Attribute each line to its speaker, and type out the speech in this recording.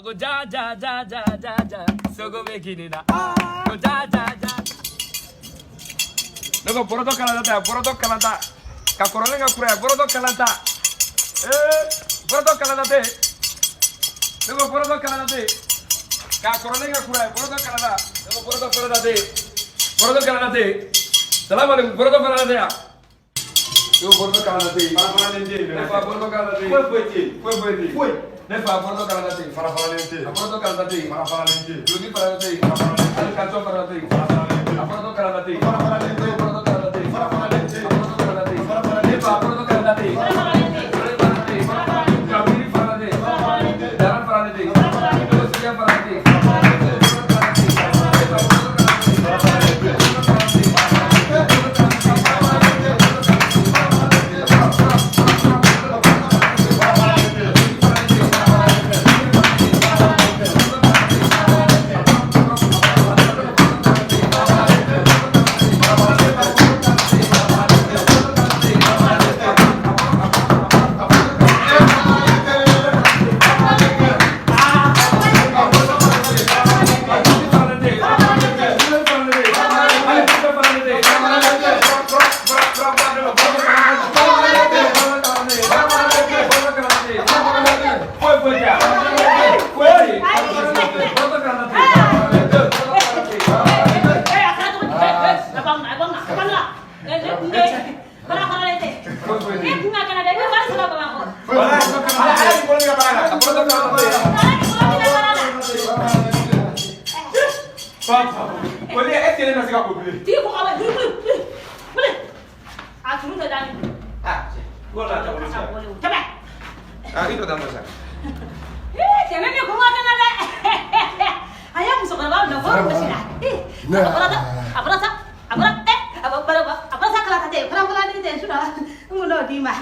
Speaker 1: go ja ja ja ja ja ja. So go make it na. Go ja ja ja. Nago poroto kalanta. Ka korolenga kure poroto kalanta. Poroto kalanta te. Nago poroto kalanta te. Ka korolenga kure poroto kalanta. Nago poroto kalanta te. Poroto kalanta te. Salam alaikum poroto kalanta te ya. Yo poroto kalanta te. Para nende. Ne fa poroto kalanta te. Foi. Ne fa poroto kalanta te. Para nende. Poroto kalanta te. Para nende. Ludi para te. Para nende. Al canto para te. Para nende. Poroto kalanta te. Para nende. Poroto kalanta te. Para nende. Poroto kalanta te. Para nende. Ne fa poroto kalanta te. Para nende. Para nende. Kamili para nende. Para nende. Daran para nende. Para nende. Dosia para nende. Para nende. Itu dah masa.
Speaker 2: Jangan ni kau ada nada. Ayam musuh kalau nak bawa mesti dah. Apa rasa? Apa rasa kalau tadi? Kalau ni tadi sudah, mula di mah.